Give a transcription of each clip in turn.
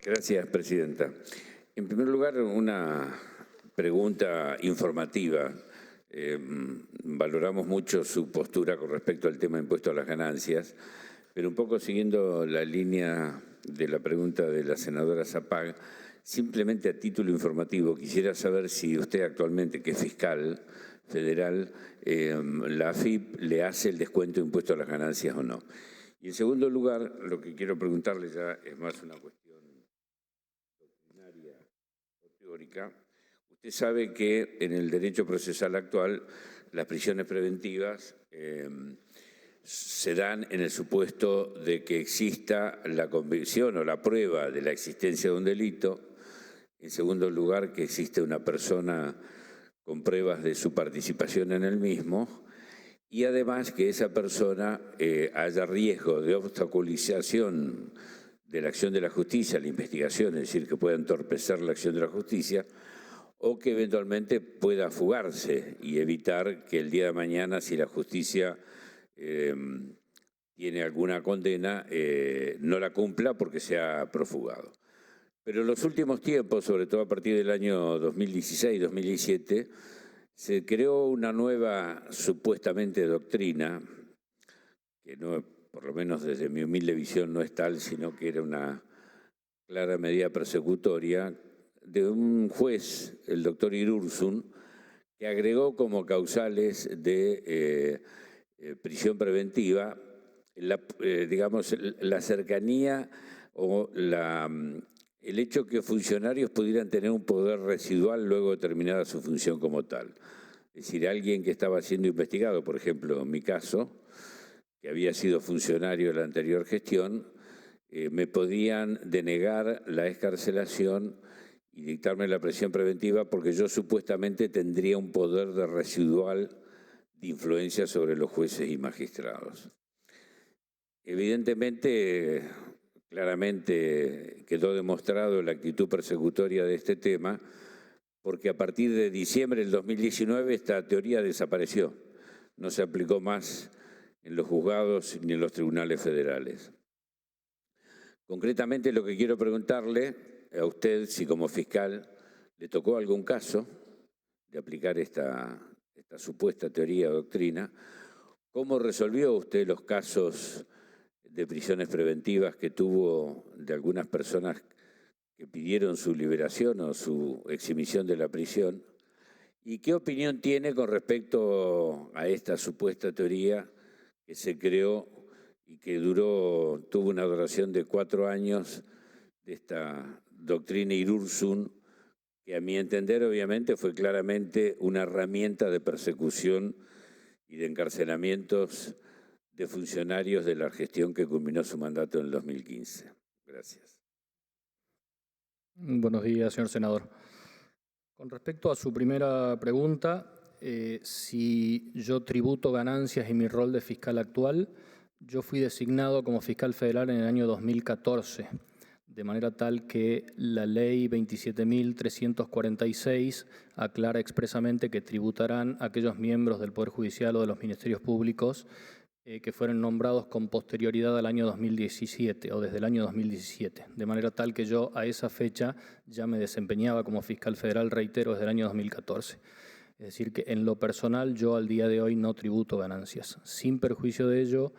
Gracias, presidenta. En primer lugar, una pregunta informativa. Valoramos mucho su postura con respecto al tema impuesto a las ganancias, pero un poco siguiendo la línea de la pregunta de la senadora Zapag, simplemente a título informativo, quisiera saber si usted actualmente, que es fiscal federal, la AFIP le hace el descuento de impuesto a las ganancias o no. Y en segundo lugar, lo que quiero preguntarle ya es más una cuestión doctrinaria o teórica. Usted sabe que en el derecho procesal actual las prisiones preventivas se dan en el supuesto de que exista la convicción o la prueba de la existencia de un delito. En segundo lugar, que existe una persona con pruebas de su participación en el mismo. Y además que esa persona haya riesgo de obstaculización de la acción de la justicia, la investigación, es decir, que pueda entorpecer la acción de la justicia, o que eventualmente pueda fugarse y evitar que el día de mañana, si la justicia tiene alguna condena, no la cumpla porque se ha profugado. Pero en los últimos tiempos, sobre todo a partir del año 2016-2017, se creó una nueva supuestamente doctrina, que no, por lo menos desde mi humilde visión no es tal, sino que era una clara medida persecutoria, de un juez, el doctor Irursun, que agregó como causales de prisión preventiva, digamos, la cercanía o el hecho que funcionarios pudieran tener un poder residual luego de terminada su función como tal. Es decir, alguien que estaba siendo investigado, por ejemplo, en mi caso, que había sido funcionario de la anterior gestión, me podían denegar la excarcelación y dictarme la prisión preventiva porque yo supuestamente tendría un poder de residual de influencia sobre los jueces y magistrados. Evidentemente, claramente quedó demostrado la actitud persecutoria de este tema, porque a partir de diciembre del 2019 esta teoría desapareció. No se aplicó más en los juzgados ni en los tribunales federales. Concretamente, lo que quiero preguntarle a usted, si como fiscal le tocó algún caso de aplicar esta supuesta teoría o doctrina, ¿cómo resolvió usted los casos de prisiones preventivas que tuvo de algunas personas que pidieron su liberación o su exhibición de la prisión? ¿Y qué opinión tiene con respecto a esta supuesta teoría que se creó y que tuvo una duración de 4 años, de esta doctrina Irursun, que a mi entender obviamente fue claramente una herramienta de persecución y de encarcelamientos de funcionarios de la gestión que culminó su mandato en el 2015? Gracias. Buenos días, señor senador. Con respecto a su primera pregunta, si yo tributo ganancias y mi rol de fiscal actual, yo fui designado como fiscal federal en el año 2014, de manera tal que la ley 27.346 aclara expresamente que tributarán aquellos miembros del Poder Judicial o de los ministerios públicos que fueron nombrados con posterioridad al año 2017 o desde el año 2017, de manera tal que yo a esa fecha ya me desempeñaba como fiscal federal, reitero, desde el año 2014. Es decir, que en lo personal yo al día de hoy no tributo ganancias. Sin perjuicio de ello,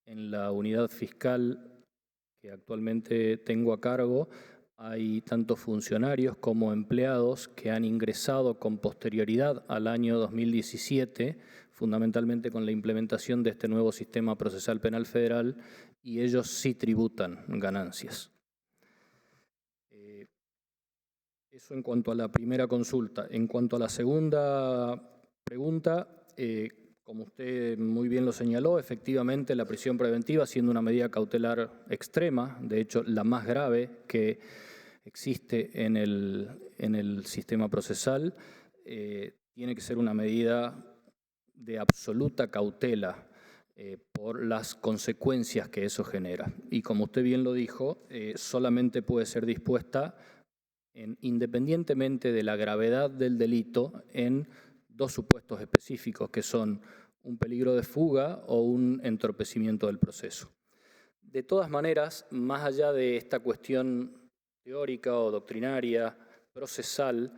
en la unidad fiscal que actualmente tengo a cargo, hay tanto funcionarios como empleados que han ingresado con posterioridad al año 2017, fundamentalmente con la implementación de este nuevo sistema procesal penal federal, y ellos sí tributan ganancias. Eso en cuanto a la primera consulta. En cuanto a la segunda pregunta, como usted muy bien lo señaló, efectivamente la prisión preventiva, siendo una medida cautelar extrema, de hecho la más grave que existe en el sistema procesal, tiene que ser una medida de absoluta cautela por las consecuencias que eso genera. Y como usted bien lo dijo, solamente puede ser dispuesta independientemente de la gravedad del delito en 2 supuestos específicos, que son un peligro de fuga o un entorpecimiento del proceso. De todas maneras, más allá de esta cuestión teórica o doctrinaria, procesal,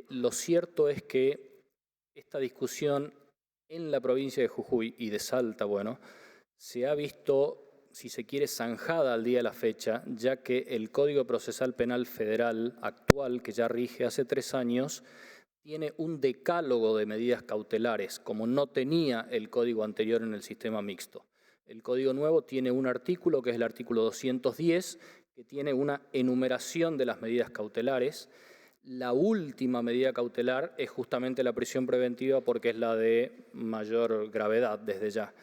lo cierto es que esta discusión en la provincia de Jujuy y de Salta, bueno, se ha visto, si se quiere, zanjada al día de la fecha, ya que el Código Procesal Penal Federal actual, que ya rige hace 3 años, tiene un decálogo de medidas cautelares, como no tenía el código anterior en el sistema mixto. El código nuevo tiene un artículo, que es el artículo 210, que tiene una enumeración de las medidas cautelares. La última medida cautelar es justamente la prisión preventiva porque es la de mayor gravedad desde ya.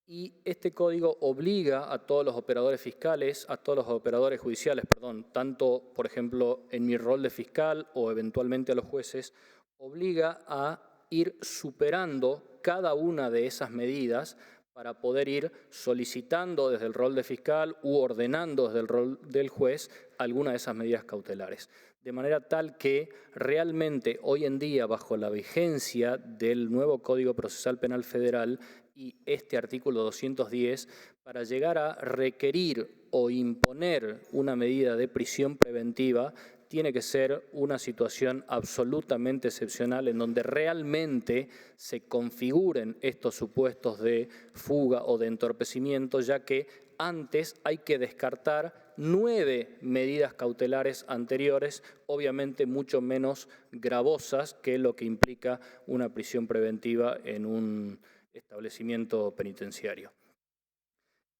Y este código obliga a todos los operadores fiscales, a todos los operadores judiciales, tanto, por ejemplo, en mi rol de fiscal o eventualmente a los jueces, obliga a ir superando cada una de esas medidas para poder ir solicitando desde el rol de fiscal u ordenando desde el rol del juez alguna de esas medidas cautelares. De manera tal que realmente hoy en día, bajo la vigencia del nuevo Código Procesal Penal Federal y este artículo 210, para llegar a requerir o imponer una medida de prisión preventiva, tiene que ser una situación absolutamente excepcional en donde realmente se configuren estos supuestos de fuga o de entorpecimiento, ya que antes hay que descartar 9 medidas cautelares anteriores, obviamente mucho menos gravosas que lo que implica una prisión preventiva en un establecimiento penitenciario.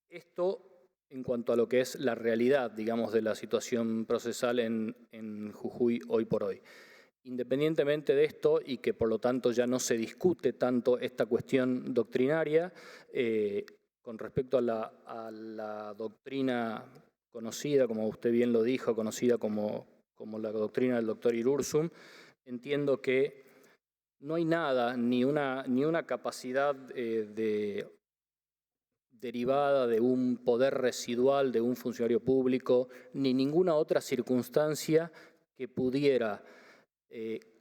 Esto en cuanto a lo que es la realidad, digamos, de la situación procesal en Jujuy hoy por hoy. Independientemente de esto, y que por lo tanto ya no se discute tanto esta cuestión doctrinaria, con respecto a la doctrina conocida, como usted bien lo dijo, conocida como la doctrina del doctor Irursum, entiendo que no hay nada, ni una capacidad derivada de un poder residual de un funcionario público, ni ninguna otra circunstancia que pudiera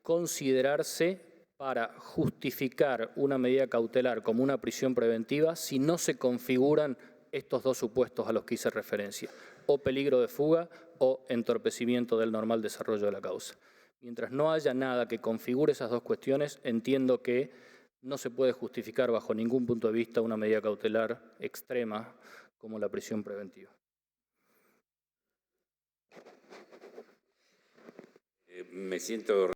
considerarse para justificar una medida cautelar como una prisión preventiva si no se configuran estos dos supuestos a los que hice referencia, o peligro de fuga o entorpecimiento del normal desarrollo de la causa. Mientras no haya nada que configure esas dos cuestiones, entiendo que no se puede justificar bajo ningún punto de vista una medida cautelar extrema como la prisión preventiva. Me siento